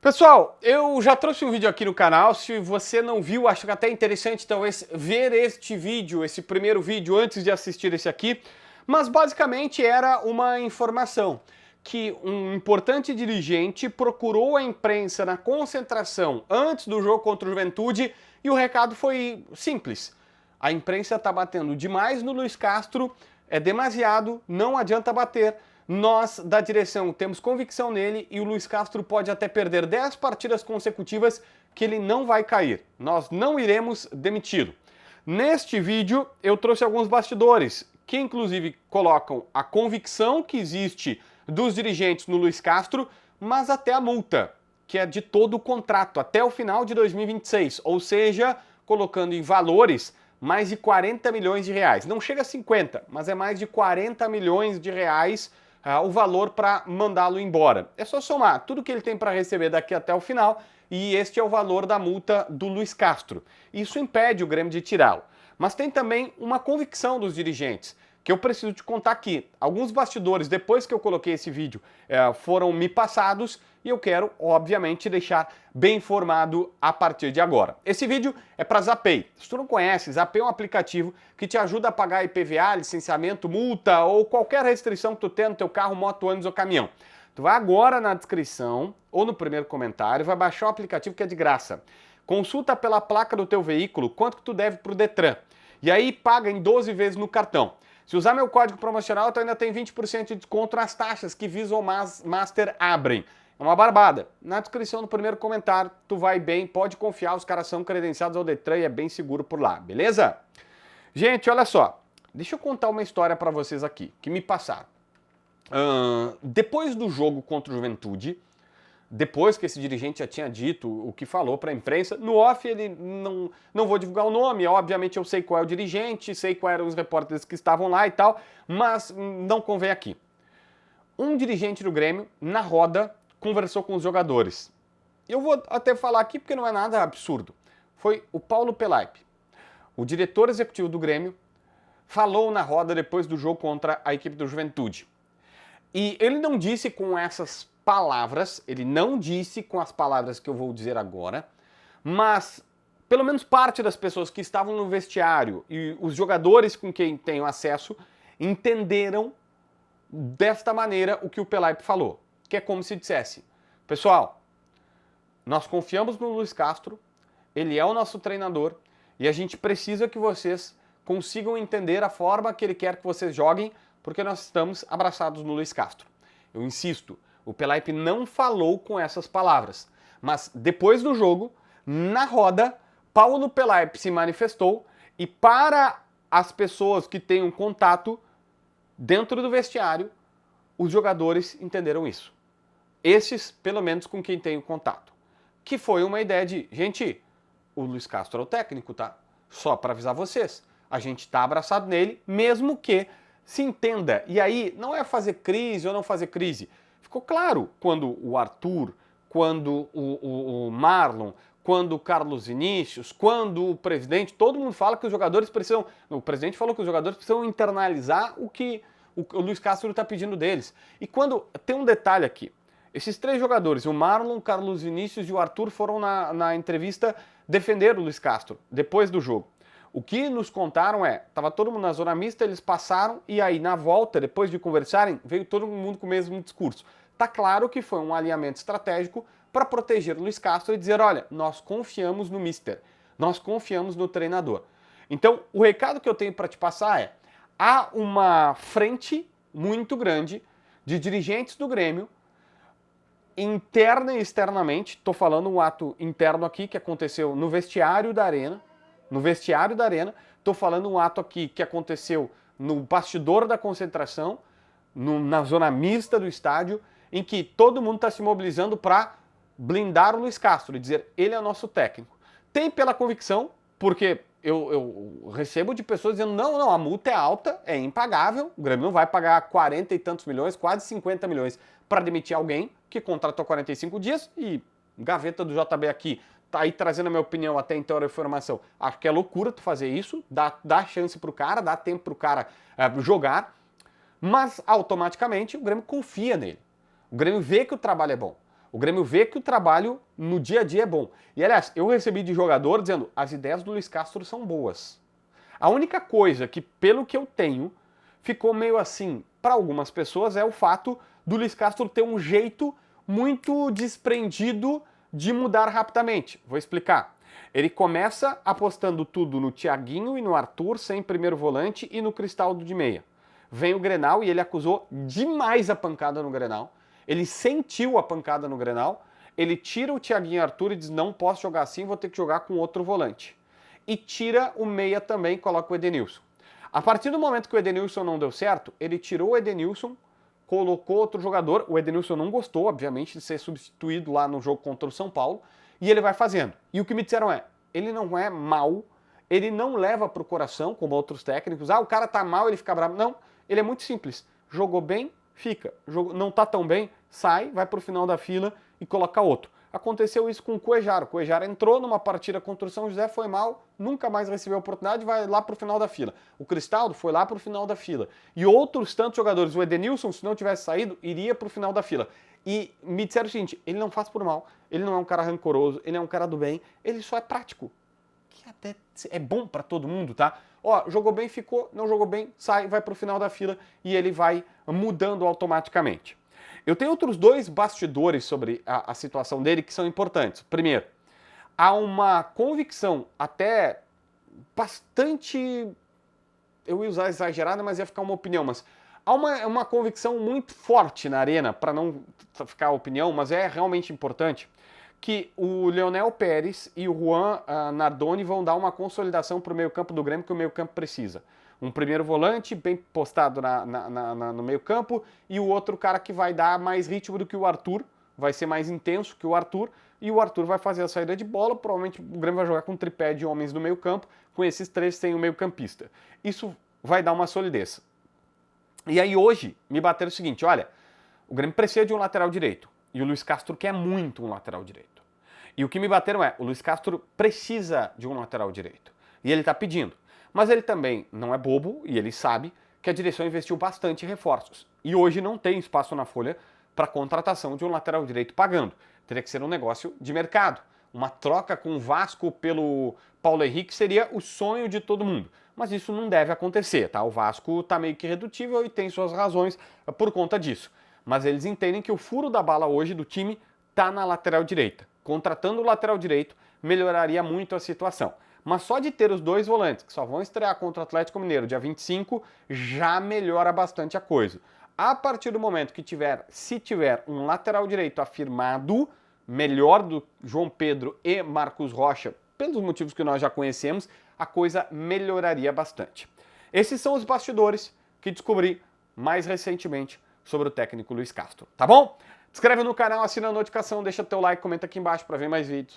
Pessoal, eu já trouxe um vídeo aqui no canal. Se você não viu, acho que até é interessante talvez ver este vídeo, esse primeiro vídeo, antes de assistir esse aqui. Mas basicamente era uma informação que um importante dirigente procurou a imprensa na concentração antes do jogo contra o Juventude e o recado foi simples. A imprensa está batendo demais no Luiz Castro, é demasiado, não adianta bater. Nós, da direção, temos convicção nele e o Luiz Castro pode até perder 10 partidas consecutivas que ele não vai cair. Nós não iremos demiti-lo. Neste vídeo, eu trouxe alguns bastidores, que inclusive colocam a convicção que existe dos dirigentes no Luiz Castro, mas até a multa, que é de todo o contrato, até o final de 2026, ou seja, colocando em valores mais de 40 milhões de reais. Não chega a 50, mas é mais de 40 milhões de reais o valor para mandá-lo embora. É só somar tudo que ele tem para receber daqui até o final e este é o valor da multa do Luiz Castro. Isso impede o Grêmio de tirá-lo. Mas tem também uma convicção dos dirigentes, que eu preciso te contar aqui. Alguns bastidores, depois que eu coloquei esse vídeo, foram me passados e eu quero, obviamente, deixar bem informado a partir de agora. Esse vídeo é para Zapay. Se tu não conhece, Zapay é um aplicativo que te ajuda a pagar IPVA, licenciamento, multa ou qualquer restrição que tu tenha no teu carro, moto, ônibus ou caminhão. Tu vai agora na descrição ou no primeiro comentário, vai baixar o aplicativo que é de graça. Consulta pela placa do teu veículo quanto que tu deve para o Detran. E aí paga em 12 vezes no cartão. Se usar meu código promocional, tu ainda tem 20% de desconto nas taxas que Visa ou Master abrem. É uma barbada. Na descrição do primeiro comentário, tu vai bem, pode confiar, os caras são credenciados ao Detran e é bem seguro por lá, beleza? Gente, olha só, deixa eu contar uma história pra vocês aqui, que me passaram. Depois do jogo contra o Juventude, depois que esse dirigente já tinha dito o que falou para a imprensa, no off ele não vou divulgar o nome, obviamente eu sei qual é o dirigente, sei quais eram os repórteres que estavam lá e tal, mas não convém aqui. Um dirigente do Grêmio, na roda, conversou com os jogadores. Eu vou até falar aqui porque não é nada absurdo. Foi o Paulo Pelaipe, o diretor executivo do Grêmio, falou na roda depois do jogo contra a equipe do Juventude. E ele não disse com essas palavras, ele não disse com as palavras que eu vou dizer agora, mas pelo menos parte das pessoas que estavam no vestiário e os jogadores com quem tenho acesso entenderam desta maneira o que o Pelaipe falou, que é como se dissesse: pessoal, nós confiamos no Luiz Castro, ele é o nosso treinador e a gente precisa que vocês consigam entender a forma que ele quer que vocês joguem, porque nós estamos abraçados no Luiz Castro. Eu insisto, o Pelaipe não falou com essas palavras, mas depois do jogo, na roda, Paulo Pelaipe se manifestou e para as pessoas que têm um contato dentro do vestiário, os jogadores entenderam isso. Esses, pelo menos, com quem tem o contato. Que foi uma ideia de, gente, o Luiz Castro é o técnico, tá? Só para avisar vocês, a gente tá abraçado nele, mesmo que se entenda. E aí, não é fazer crise ou não fazer crise. Ficou claro quando o Arthur, quando o Marlon, quando o Carlos Vinícius, quando o presidente, todo mundo fala que os jogadores precisam... O presidente falou que os jogadores precisam internalizar o que o Luiz Castro está pedindo deles. E quando... Tem um detalhe aqui. Esses três jogadores, o Marlon, o Carlos Vinícius e o Arthur, foram na entrevista defender o Luiz Castro, depois do jogo. O que nos contaram estava todo mundo na zona mista, eles passaram e aí na volta, depois de conversarem, veio todo mundo com o mesmo discurso. Tá claro que foi um alinhamento estratégico para proteger o Luiz Castro e dizer, olha, nós confiamos no mister, nós confiamos no treinador. Então, o recado que eu tenho para te passar há uma frente muito grande de dirigentes do Grêmio, interna e externamente, estou falando um ato interno aqui que aconteceu no vestiário da Arena, estou falando um ato aqui que aconteceu no bastidor da concentração, na zona mista do estádio, em que todo mundo está se mobilizando para blindar o Luiz Castro e dizer, ele é o nosso técnico. Tem pela convicção, porque eu recebo de pessoas dizendo, não, a multa é alta, é impagável, o Grêmio não vai pagar 40 e tantos milhões, quase 50 milhões para demitir alguém que contratou 45 dias e gaveta do JB aqui, tá aí trazendo a minha opinião até então a informação. Acho que é loucura tu fazer isso, dá chance pro cara, dá tempo pro cara jogar, mas automaticamente o Grêmio confia nele. O Grêmio vê que o trabalho é bom. O Grêmio vê que o trabalho no dia a dia é bom. E, aliás, eu recebi de jogador dizendo, as ideias do Luiz Castro são boas. A única coisa que, pelo que eu tenho, ficou meio assim para algumas pessoas é o fato do Luiz Castro ter um jeito muito desprendido de mudar rapidamente. Vou explicar. Ele começa apostando tudo no Thiaguinho e no Arthur, sem primeiro volante, e no Cristaldo de meia. Vem o Grenal e ele acusou demais a pancada no Grenal. Ele sentiu a pancada no Grenal. Ele tira o Thiaguinho e o Arthur e diz, não posso jogar assim, vou ter que jogar com outro volante. E tira o meia também, coloca o Edenilson. A partir do momento que o Edenilson não deu certo, ele tirou o Edenilson, colocou outro jogador. O Edenilson não gostou, obviamente, de ser substituído lá no jogo contra o São Paulo. E ele vai fazendo. E o que me disseram é, ele não é mal, ele não leva pro coração, como outros técnicos. Ah, o cara tá mal, ele fica bravo. Não, ele é muito simples. Jogou bem, fica. Não tá tão bem, sai, vai pro final da fila e coloca outro. Aconteceu isso com o Cuejara. O Cuejara entrou numa partida contra o São José, foi mal, nunca mais recebeu a oportunidade, vai lá pro final da fila. O Cristaldo foi lá pro final da fila. E outros tantos jogadores, o Edenilson, se não tivesse saído, iria pro final da fila. E me disseram o seguinte, ele não faz por mal, ele não é um cara rancoroso, ele é um cara do bem, ele só é prático. Que até é bom para todo mundo, tá? Ó, jogou bem, ficou, não jogou bem, sai, vai pro final da fila e ele vai mudando automaticamente. Eu tenho outros dois bastidores sobre a situação dele que são importantes. Primeiro, há uma convicção até bastante, eu ia usar exagerada, mas ia ficar uma opinião, mas há uma convicção muito forte na arena, para não ficar opinião, mas é realmente importante, que o Leonel Pérez e o Juan Nardoni vão dar uma consolidação para o meio-campo do Grêmio que o meio-campo precisa. Um primeiro volante bem postado no meio-campo e o outro cara que vai dar mais ritmo do que o Arthur, vai ser mais intenso que o Arthur, e o Arthur vai fazer a saída de bola. Provavelmente o Grêmio vai jogar com um tripé de homens no meio-campo, com esses três sem o meio-campista. Isso vai dar uma solidez. E aí hoje me bateram o seguinte, olha, o Grêmio precisa de um lateral direito e o Luiz Castro quer muito um lateral direito. E o que me bateram é, o Luiz Castro precisa de um lateral direito e ele está pedindo. Mas ele também não é bobo e ele sabe que a direção investiu bastante em reforços. E hoje não tem espaço na folha para contratação de um lateral direito pagando. Teria que ser um negócio de mercado. Uma troca com o Vasco pelo Paulo Henrique seria o sonho de todo mundo. Mas isso não deve acontecer, tá? O Vasco está meio que irredutível e tem suas razões por conta disso. Mas eles entendem que o furo da bala hoje do time está na lateral direita. Contratando o lateral direito melhoraria muito a situação. Mas só de ter os dois volantes, que só vão estrear contra o Atlético Mineiro dia 25, já melhora bastante a coisa. A partir do momento que se tiver um lateral direito afirmado, melhor do João Pedro e Marcos Rocha, pelos motivos que nós já conhecemos, a coisa melhoraria bastante. Esses são os bastidores que descobri mais recentemente sobre o técnico Luiz Castro, tá bom? Se inscreve no canal, assina a notificação, deixa teu like, comenta aqui embaixo para ver mais vídeos.